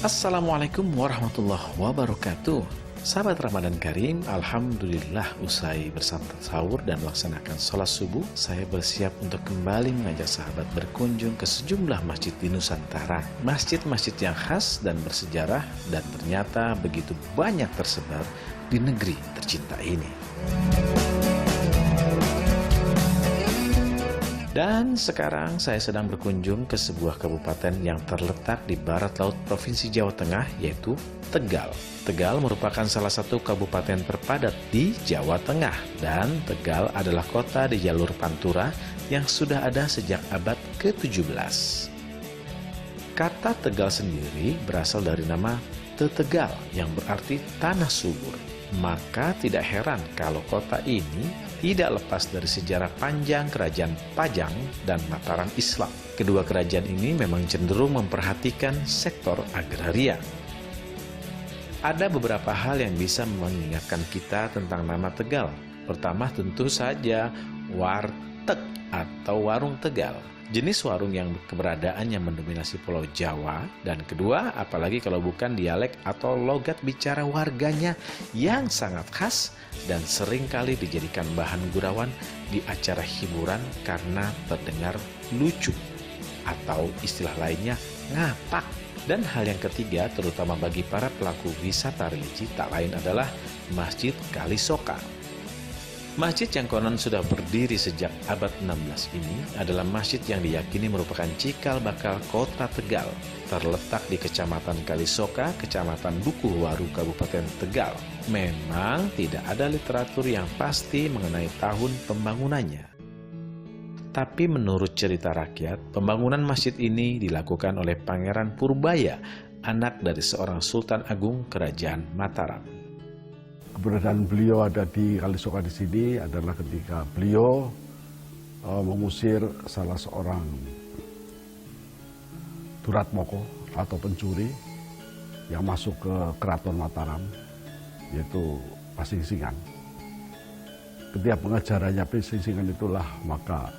Assalamualaikum warahmatullahi wabarakatuh. Sahabat Ramadan Karim, Alhamdulillah usai bersantap sahur dan melaksanakan sholat subuh, saya bersiap untuk kembali mengajak sahabat berkunjung ke sejumlah masjid di Nusantara. Masjid-masjid yang khas dan bersejarah dan ternyata begitu banyak tersebar di negeri tercinta ini. Dan sekarang saya sedang berkunjung ke sebuah kabupaten yang terletak di barat laut Provinsi Jawa Tengah, yaitu Tegal. Tegal merupakan salah satu kabupaten terpadat di Jawa Tengah, dan Tegal adalah kota di jalur Pantura yang sudah ada sejak abad ke-17. Kata Tegal sendiri berasal dari nama Tetegal yang berarti tanah subur. Maka tidak heran kalau kota ini tidak lepas dari sejarah panjang Kerajaan Pajang dan Mataram Islam. Kedua kerajaan ini memang cenderung memperhatikan sektor agraria. Ada beberapa hal yang bisa mengingatkan kita tentang nama Tegal. Pertama tentu saja warteg atau warung Tegal. Jenis warung yang keberadaannya mendominasi Pulau Jawa, dan kedua, apalagi kalau bukan dialek atau logat bicara warganya yang sangat khas dan seringkali dijadikan bahan gurauan di acara hiburan karena terdengar lucu atau istilah lainnya ngapak. Dan hal yang ketiga, terutama bagi para pelaku wisata religi, tak lain adalah Masjid Kalisoka. Masjid yang konon sudah berdiri sejak abad 16 ini adalah masjid yang diyakini merupakan cikal bakal kota Tegal. Terletak di Kecamatan Kalisoka, Kecamatan Dukuhwaru, Kabupaten Tegal. Memang tidak ada literatur yang pasti mengenai tahun pembangunannya. Tapi menurut cerita rakyat, pembangunan masjid ini dilakukan oleh Pangeran Purbaya, anak dari seorang Sultan Agung Kerajaan Mataram. Keberadaan beliau ada di Kalisoka di sini adalah ketika beliau mengusir salah seorang Duratmoko atau pencuri yang masuk ke Keraton Mataram, yaitu Pasingsingan. Ketika pengejarannya Pasingsingan itulah maka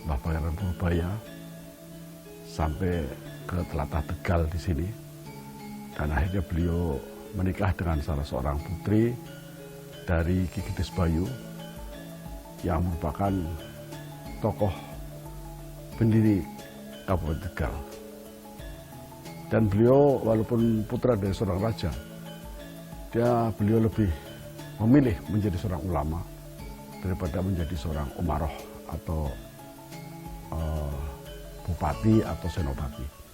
Mbah Pangeran Purbaya sampai ke Telatah Tegal di sini, dan akhirnya beliau menikah dengan salah seorang putri dari Ki Gede Bayu yang merupakan tokoh pendiri Kabupaten Tegal. Dan beliau walaupun putra dari seorang raja, beliau lebih memilih menjadi seorang ulama daripada menjadi seorang umaroh atau bupati atau senopati.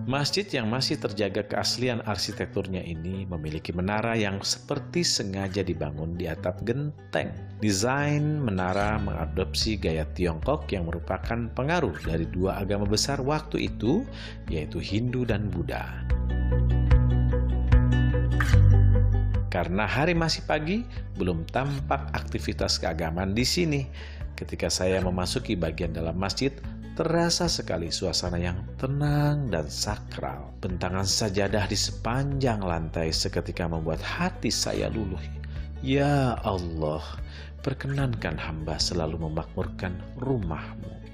Masjid yang masih terjaga keaslian arsitekturnya ini memiliki menara yang seperti sengaja dibangun di atap genteng. Desain menara mengadopsi gaya Tiongkok yang merupakan pengaruh dari dua agama besar waktu itu, yaitu Hindu dan Buddha. Karena hari masih pagi, belum tampak aktivitas keagamaan di sini. Ketika saya memasuki bagian dalam masjid, terasa sekali suasana yang tenang dan sakral. Bentangan sajadah di sepanjang lantai seketika membuat hati saya luluh. Ya Allah, perkenankan hamba selalu memakmurkan rumah-Mu.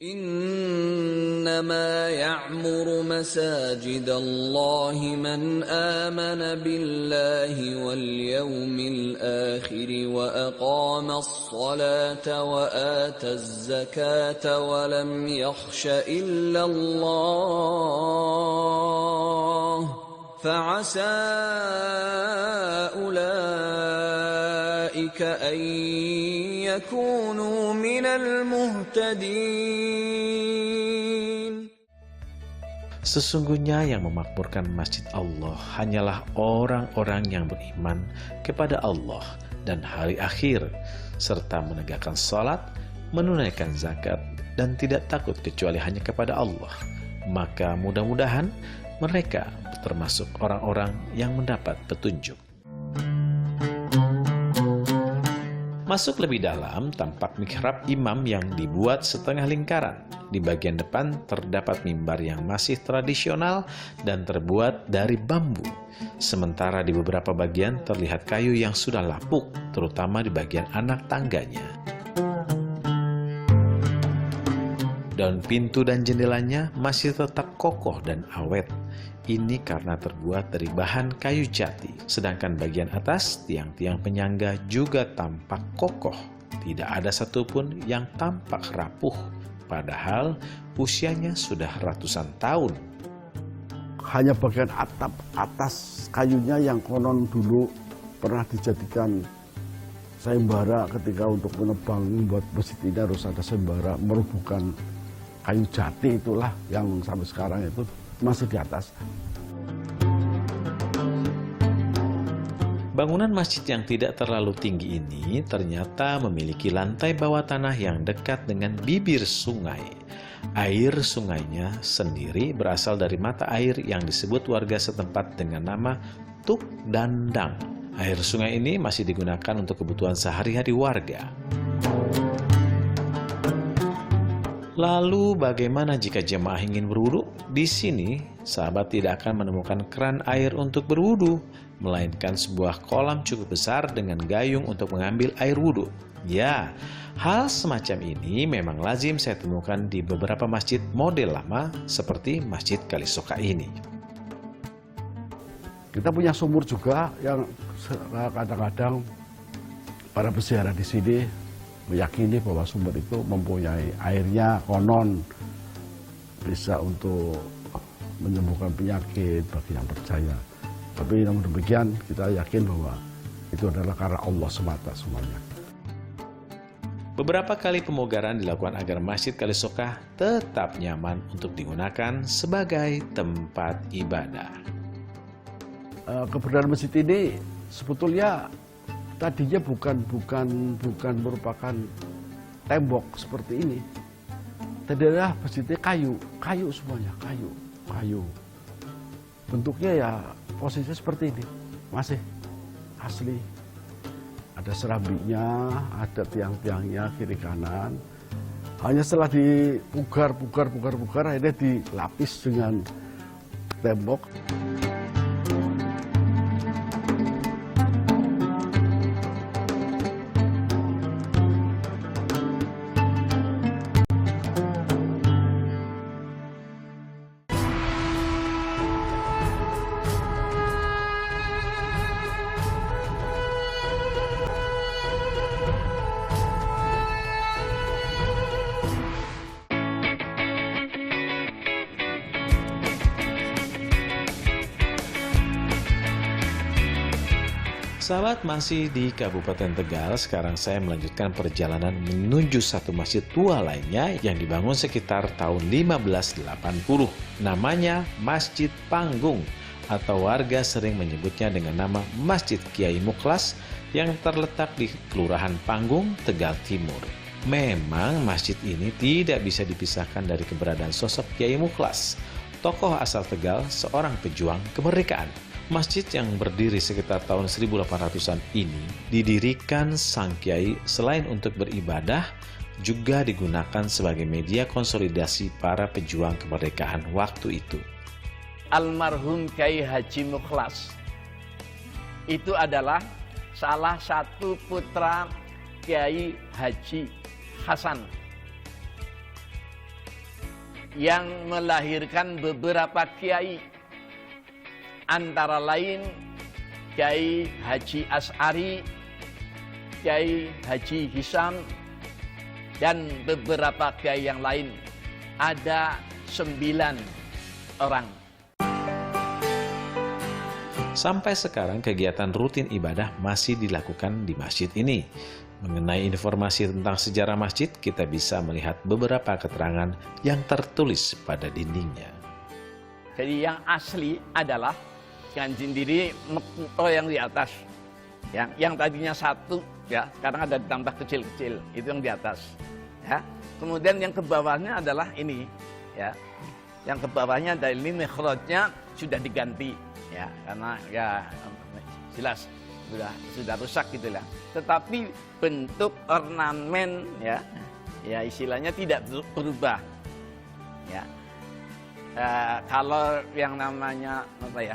إنما يعمر مساجد الله من آمن بالله واليوم الآخر وأقام الصلاة وآتى الزكاة ولم يخش إلا الله فعسى أولئك أن يكونوا من المهتدين. Sesungguhnya yang memakmurkan masjid Allah hanyalah orang-orang yang beriman kepada Allah dan hari akhir, serta menegakkan salat, menunaikan zakat, dan tidak takut kecuali hanya kepada Allah. Maka mudah-mudahan mereka termasuk orang-orang yang mendapat petunjuk. Masuk lebih dalam, tampak mihrab imam yang dibuat setengah lingkaran. Di bagian depan terdapat mimbar yang masih tradisional dan terbuat dari bambu. Sementara di beberapa bagian terlihat kayu yang sudah lapuk, terutama di bagian anak tangganya. Daun pintu dan jendelanya masih tetap kokoh dan awet. Ini karena terbuat dari bahan kayu jati. Sedangkan bagian atas, tiang-tiang penyangga juga tampak kokoh. Tidak ada satupun yang tampak rapuh. Padahal usianya sudah ratusan tahun. Hanya bagian atap atas kayunya yang konon dulu pernah dijadikan sayembara ketika untuk menebang membuat masjid ini harus ada sayembara merubuhkan kayu jati, itulah yang sampai sekarang itu masih di atas. Bangunan masjid yang tidak terlalu tinggi ini ternyata memiliki lantai bawah tanah yang dekat dengan bibir sungai. Air sungainya sendiri berasal dari mata air yang disebut warga setempat dengan nama Tuk Dandang. Air sungai ini masih digunakan untuk kebutuhan sehari-hari warga. Lalu bagaimana jika jemaah ingin berwudu? Di sini, sahabat tidak akan menemukan keran air untuk berwudu, melainkan sebuah kolam cukup besar dengan gayung untuk mengambil air wudu. Ya, hal semacam ini memang lazim saya temukan di beberapa masjid model lama seperti Masjid Kalisoka ini. Kita punya sumur juga yang kadang-kadang para peziarah di sini meyakini bahwa sumur itu mempunyai airnya konon bisa untuk menyembuhkan penyakit bagi yang percaya. Tapi namun demikian kita yakin bahwa itu adalah karena Allah semata semuanya. Beberapa kali pemugaran dilakukan agar Masjid Kalisoka tetap nyaman untuk digunakan sebagai tempat ibadah. Keberadaan masjid ini sebetulnya tadinya bukan merupakan tembok seperti ini. Tadi adalah masjidnya kayu semuanya, kayu. Bentuknya ya posisinya seperti ini, masih asli. Ada serambinya, ada tiang-tiangnya kiri kanan. Hanya setelah dipugar, akhirnya dilapis dengan tembok. Sahabat, masih di Kabupaten Tegal, sekarang saya melanjutkan perjalanan menuju satu masjid tua lainnya yang dibangun sekitar tahun 1580. Namanya Masjid Panggung, atau warga sering menyebutnya dengan nama Masjid Kiai Muklas yang terletak di Kelurahan Panggung, Tegal Timur. Memang masjid ini tidak bisa dipisahkan dari keberadaan sosok Kiai Muklas, tokoh asal Tegal, seorang pejuang kemerdekaan. Masjid yang berdiri sekitar tahun 1800-an ini didirikan sang kiai selain untuk beribadah, juga digunakan sebagai media konsolidasi para pejuang kemerdekaan waktu itu. Almarhum Kiai Haji Muklas itu adalah salah satu putra Kiai Haji Hasan yang melahirkan beberapa kiai, antara lain Kiai Haji As'ari, Kiai Haji Hisam, dan beberapa kiai yang lain. Ada 9 orang. Sampai sekarang kegiatan rutin ibadah masih dilakukan di masjid ini. Mengenai informasi tentang sejarah masjid, kita bisa melihat beberapa keterangan yang tertulis pada dindingnya. Jadi yang asli adalah Kanjeng diri Mekuto yang di atas, yang tadinya 1, ya, sekarang ada ditambah kecil-kecil, itu yang di atas, ya. Kemudian yang ke bawahnya adalah ini, ya, yang ke bawahnya dari ini mikhrajnya sudah diganti, ya, karena ya jelas sudah rusak gitulah. Tetapi bentuk ornamen, ya istilahnya tidak berubah, ya. Kalau yang namanya apa ya?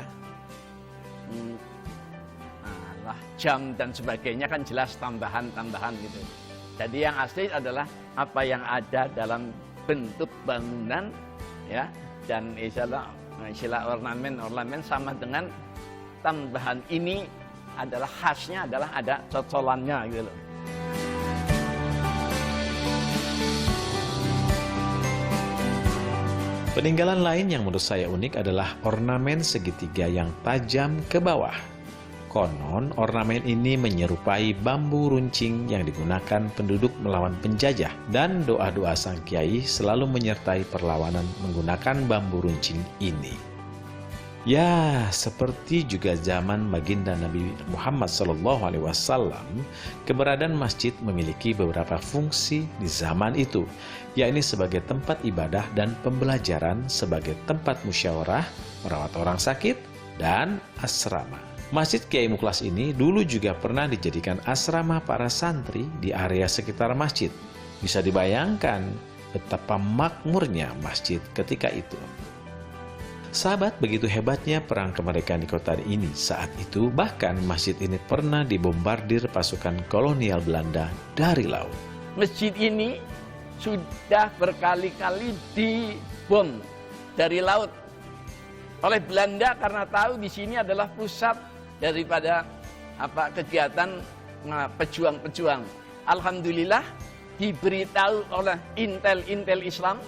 Jam dan sebagainya kan jelas tambahan gitu. Jadi yang asli adalah apa yang ada dalam bentuk bangunan, ya, dan istilah ornamen sama dengan tambahan ini adalah khasnya adalah ada cocolannya gitu loh. Peninggalan lain yang menurut saya unik adalah ornamen segitiga yang tajam ke bawah. Konon, ornamen ini menyerupai bambu runcing yang digunakan penduduk melawan penjajah, dan doa-doa sang kiai selalu menyertai perlawanan menggunakan bambu runcing ini. Ya, seperti juga zaman baginda Nabi Muhammad SAW, keberadaan masjid memiliki beberapa fungsi di zaman itu, yakni sebagai tempat ibadah dan pembelajaran, sebagai tempat musyawarah, merawat orang sakit, dan asrama. Masjid Kiai Muklas ini dulu juga pernah dijadikan asrama para santri di area sekitar masjid. Bisa dibayangkan betapa makmurnya masjid ketika itu. Sahabat, begitu hebatnya perang kemerdekaan di kota ini saat itu, bahkan masjid ini pernah dibombardir pasukan kolonial Belanda dari laut. Masjid ini sudah berkali-kali dibom dari laut oleh Belanda karena tahu di sini adalah pusat daripada kegiatan pejuang-pejuang. Alhamdulillah diberitahu oleh intel Islam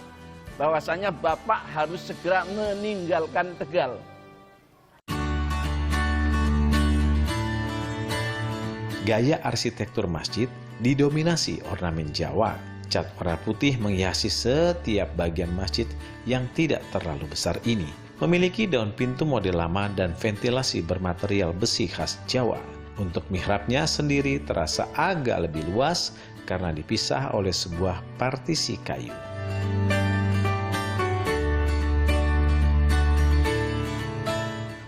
bahwasanya Bapak harus segera meninggalkan Tegal. Gaya arsitektur masjid didominasi ornamen Jawa. Cat warna putih menghiasi setiap bagian masjid yang tidak terlalu besar ini. Memiliki daun pintu model lama dan ventilasi bermaterial besi khas Jawa. Untuk mihrabnya sendiri terasa agak lebih luas karena dipisah oleh sebuah partisi kayu.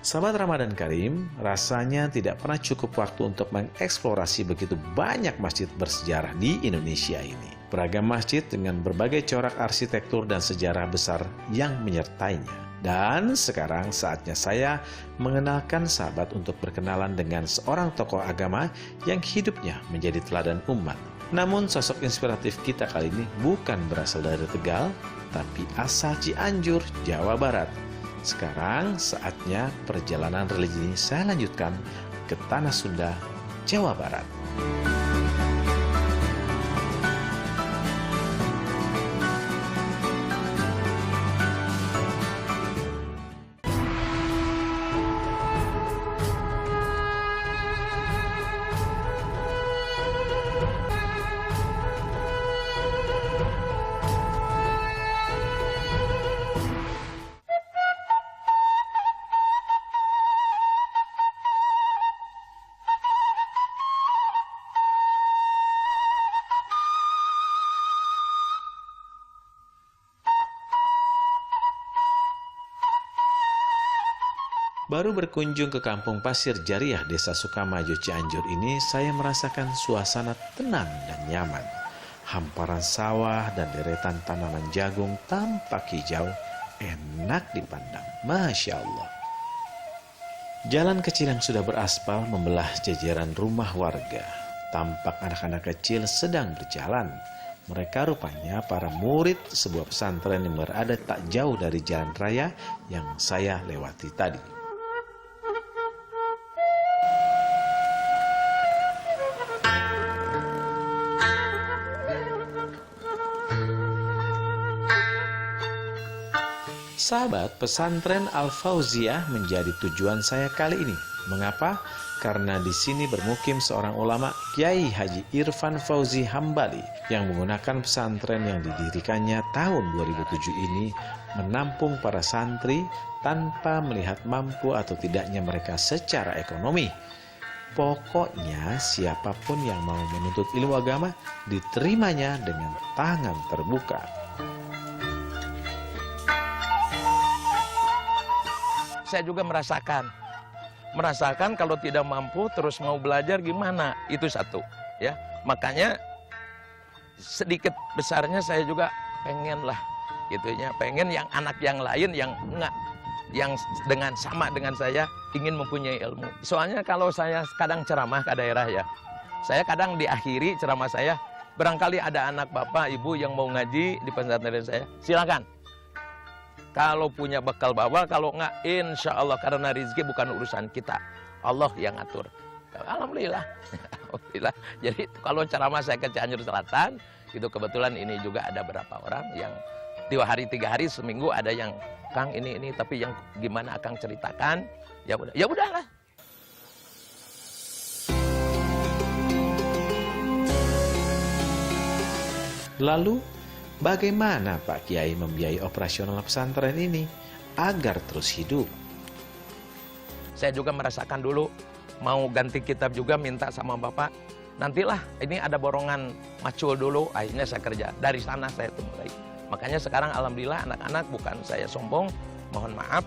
Sahabat Ramadan Karim, rasanya tidak pernah cukup waktu untuk mengeksplorasi begitu banyak masjid bersejarah di Indonesia ini. Beragam masjid dengan berbagai corak arsitektur dan sejarah besar yang menyertainya. Dan sekarang saatnya saya mengenalkan sahabat untuk berkenalan dengan seorang tokoh agama yang hidupnya menjadi teladan umat. Namun sosok inspiratif kita kali ini bukan berasal dari Tegal, tapi asal Cianjur, Jawa Barat. Sekarang saatnya perjalanan religi ini saya lanjutkan ke Tanah Sunda, Jawa Barat. Baru berkunjung ke Kampung Pasir Jariah, Desa Sukamajo, Cianjur ini, saya merasakan suasana tenang dan nyaman. Hamparan sawah dan deretan tanaman jagung tampak hijau, enak dipandang. Masya Allah. Jalan kecil yang sudah beraspal membelah jajaran rumah warga. Tampak anak-anak kecil sedang berjalan. Mereka rupanya para murid sebuah pesantren yang berada tak jauh dari jalan raya yang saya lewati tadi. Sahabat, pesantren Al-Fauziyah menjadi tujuan saya kali ini. Mengapa? Karena di sini bermukim seorang ulama, Kiai Haji Irfan Fauzi Hambali, yang menggunakan pesantren yang didirikannya tahun 2007 ini menampung para santri tanpa melihat mampu atau tidaknya mereka secara ekonomi. Pokoknya siapapun yang mau menuntut ilmu agama diterimanya dengan tangan terbuka. Saya juga merasakan kalau tidak mampu terus mau belajar gimana, itu satu ya. Makanya sedikit besarnya saya juga pengen lah gitunya, pengen yang anak yang lain yang enggak, yang dengan sama dengan saya ingin mempunyai ilmu. Soalnya kalau saya kadang ceramah ke daerah ya, saya kadang diakhiri ceramah saya Barangkali ada anak bapak, ibu yang mau ngaji di pesantren saya, silakan. Kalau punya bekal bawa, kalau nggak, insya Allah karena rezeki bukan urusan kita, Allah yang ngatur. Alhamdulillah, alhamdulillah. Jadi kalau ceramah saya ke Cianjur Selatan, itu kebetulan ini juga ada beberapa orang yang 2 hari 3 hari seminggu ada yang Kang ini tapi yang gimana Kang ceritakan, ya udahlah. Lalu, bagaimana Pak Kiai membiayai operasional pesantren ini agar terus hidup? Saya juga merasakan dulu, mau ganti kitab juga minta sama Bapak. Nantilah, ini ada borongan macul dulu, akhirnya saya kerja. Dari sana saya mulai. Makanya sekarang alhamdulillah anak-anak, bukan saya sombong, mohon maaf,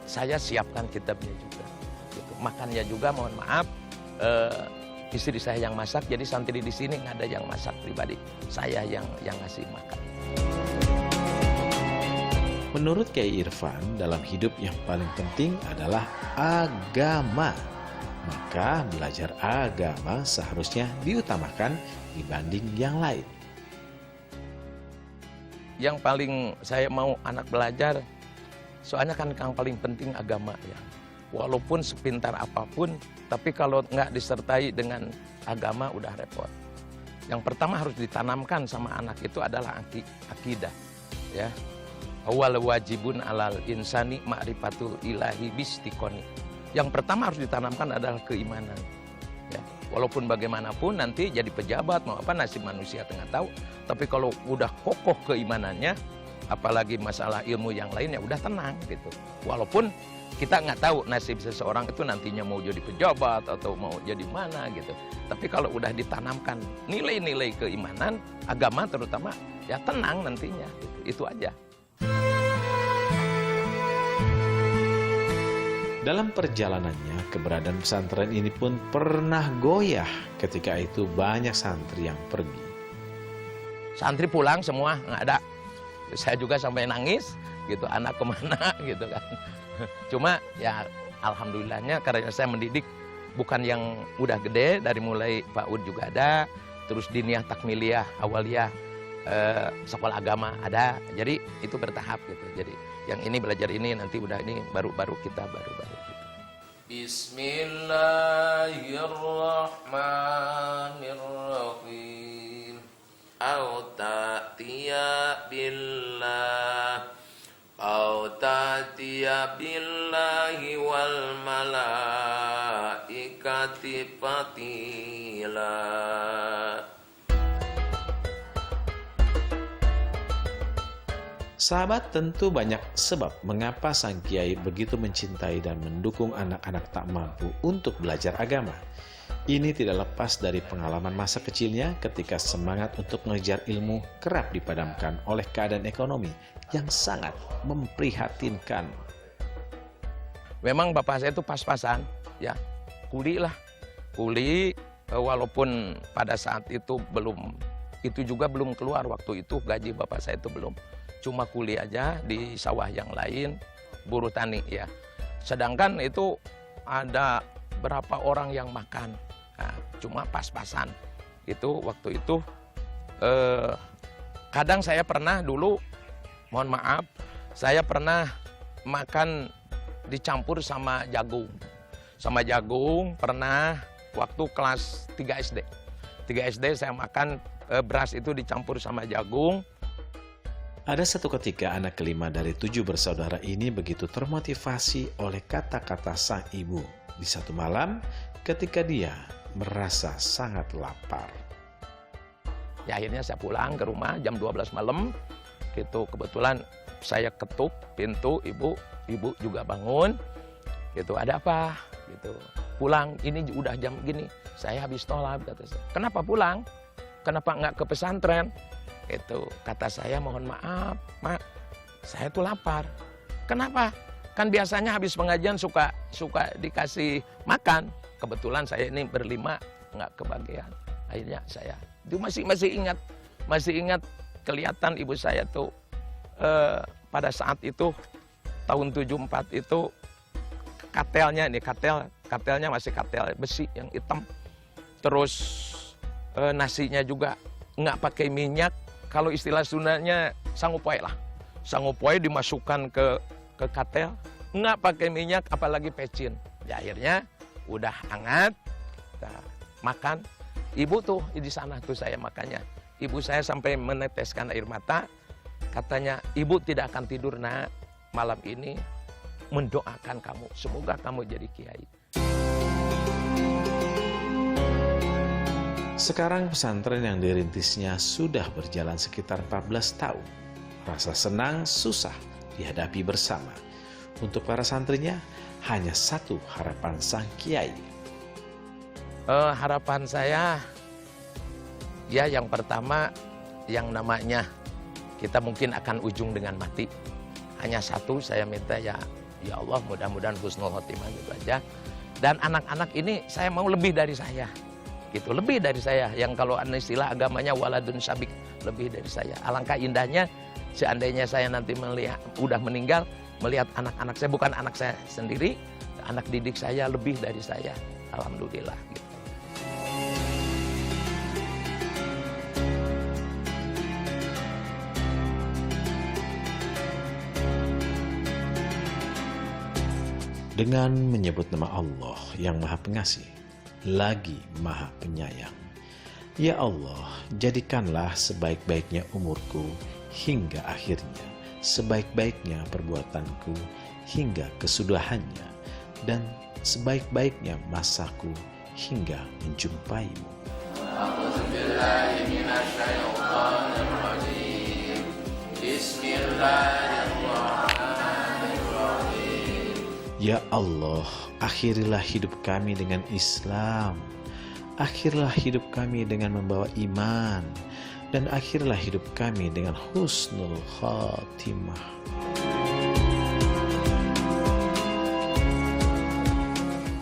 saya siapkan kitabnya juga. Gitu. Makannya juga mohon maaf, istri saya yang masak, jadi santri di sini nggak ada yang masak pribadi. Saya yang ngasih makan. Menurut Kiai Irfan, dalam hidup yang paling penting adalah agama. Maka belajar agama seharusnya diutamakan dibanding yang lain. Yang paling saya mau anak belajar, soalnya kan yang paling penting agama ya. Walaupun sepintar apapun, tapi kalau nggak disertai dengan agama udah repot. Yang pertama harus ditanamkan sama anak itu adalah akidah. Ya, awal wajibun alal insani ma'rifatul ilahi bistikoni. Yang pertama harus ditanamkan adalah keimanan. Ya, walaupun bagaimanapun nanti jadi pejabat mau apa nasib manusia tengah tahu. Tapi kalau udah kokoh keimanannya, apalagi masalah ilmu yang lainnya udah tenang gitu. Walaupun kita nggak tahu nasib seseorang itu nantinya mau jadi pejabat atau mau jadi mana gitu. Tapi kalau udah ditanamkan nilai-nilai keimanan, agama terutama, ya tenang nantinya. Gitu. Itu aja. Dalam perjalanannya, keberadaan pesantren ini pun pernah goyah ketika itu banyak santri yang pergi. Santri pulang semua, nggak ada. Saya juga sampai nangis, gitu, anak kemana gitu kan. Cuma ya alhamdulillahnya karena saya mendidik bukan yang udah gede, dari mulai PAUD juga ada, terus diniyah takmiliyah awaliyah sekolah agama ada, jadi itu bertahap gitu. Jadi yang ini belajar ini, nanti udah ini baru kita baru gitu. Bismillahirrahmanirrahim. Au ta'tiya billah, au ta'tiya billahi wal malaikati fatila. Sahabat, tentu banyak sebab mengapa sang kiai begitu mencintai dan mendukung anak-anak tak mampu untuk belajar agama. Ini tidak lepas dari pengalaman masa kecilnya ketika semangat untuk mengejar ilmu kerap dipadamkan oleh keadaan ekonomi yang sangat memprihatinkan. Memang bapak saya itu pas-pasan, ya kuli lah, kuli walaupun pada saat itu juga belum keluar waktu itu gaji bapak saya itu belum. Cuma kuli aja di sawah yang lain, buruh tani ya. Sedangkan itu ada berapa orang yang makan, nah, cuma pas-pasan. Itu waktu itu kadang saya pernah dulu, mohon maaf, saya pernah makan dicampur sama jagung. Sama jagung pernah waktu kelas 3 SD. 3 SD saya makan beras itu dicampur sama jagung. Ada satu ketika anak kelima dari 7 bersaudara ini begitu termotivasi oleh kata-kata sang ibu di satu malam ketika dia merasa sangat lapar. Ya akhirnya saya pulang ke rumah jam 12 malam. Gitu, kebetulan saya ketuk pintu, ibu juga bangun. Gitu, ada apa? Gitu, pulang, ini udah jam gini. Saya habis tolak, kata saya. Kenapa pulang? Kenapa nggak ke pesantren? Itu kata saya, mohon maaf, Mak, saya tuh lapar. Kenapa? Kan biasanya habis pengajian suka dikasih makan. Kebetulan saya ini berlima nggak kebagian. Akhirnya saya itu masih ingat kelihatan ibu saya tuh pada saat itu tahun 74 itu katelnya masih katel besi yang hitam. Terus nasinya juga nggak pakai minyak. Kalau istilah Sundanya sangupoe lah. Sangupoe dimasukkan ke katel, nggak pakai minyak apalagi pecin. Ya, akhirnya udah hangat, kita makan. Ibu tuh di sana tuh saya makannya. Ibu saya sampai meneteskan air mata. Katanya, ibu tidak akan tidur nak malam ini, mendoakan kamu. Semoga kamu jadi kiai. Sekarang pesantren yang dirintisnya sudah berjalan sekitar 14 tahun. Rasa senang, susah dihadapi bersama. Untuk para santrinya, hanya satu harapan sang kiai. Harapan saya, ya yang pertama, yang namanya kita mungkin akan ujung dengan mati. Hanya satu saya minta, ya Allah mudah-mudahan husnul khotimah gitu aja. Dan anak-anak ini saya mau lebih dari saya. Gitu, lebih dari saya. Yang kalau istilah agamanya waladun sabik, lebih dari saya. Alangkah indahnya seandainya saya nanti melihat udah meninggal, melihat anak-anak saya, bukan anak saya sendiri, anak didik saya lebih dari saya. Alhamdulillah gitu. Dengan menyebut nama Allah yang Maha Pengasih, lagi Maha Penyayang. Ya Allah, jadikanlah sebaik-baiknya umurku hingga akhirnya, sebaik-baiknya perbuatanku hingga kesudahannya, dan sebaik-baiknya masaku hingga menjumpaimu. Ya Allah, akhirilah hidup kami dengan Islam. Akhirilah hidup kami dengan membawa iman. Dan akhirilah hidup kami dengan husnul khatimah.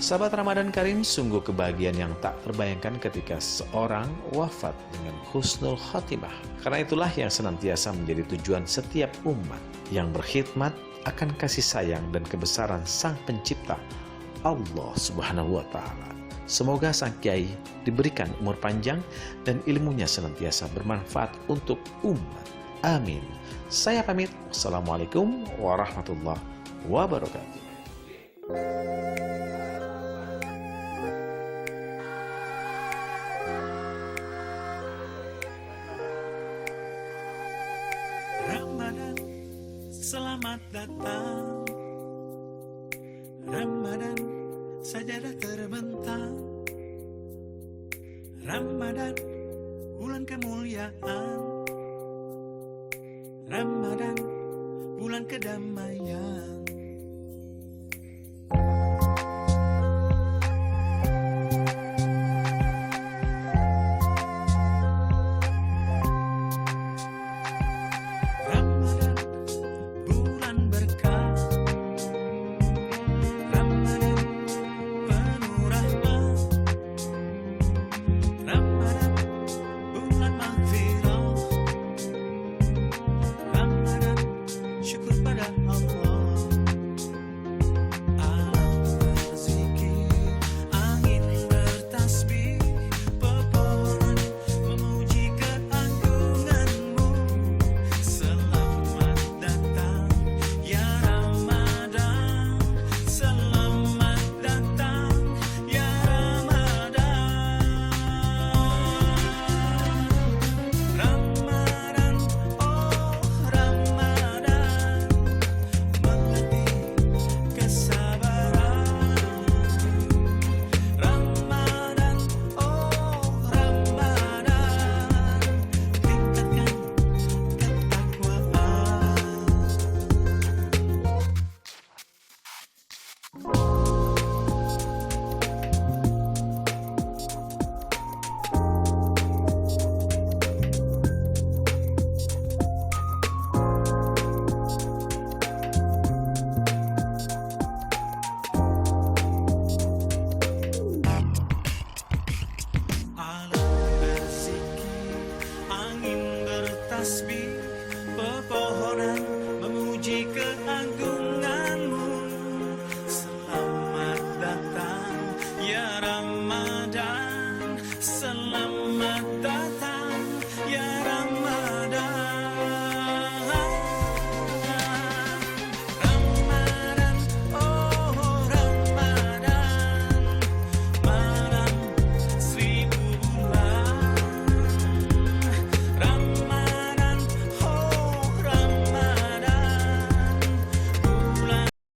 Sahabat Ramadan Karim, sungguh kebahagiaan yang tak terbayangkan ketika seorang wafat dengan husnul khatimah. Karena itulah yang senantiasa menjadi tujuan setiap umat yang berkhidmat akan kasih sayang dan kebesaran Sang Pencipta, Allah Subhanahu wa Ta'ala. Semoga sang kiai diberikan umur panjang dan ilmunya senantiasa bermanfaat untuk umat. Amin. Saya pamit. Wassalamualaikum warahmatullahi wabarakatuh. Ramadan, selamat datang. Ramadan, sajadah terbentang. Ramadan, bulan kemuliaan. Ramadan, bulan kedamaian.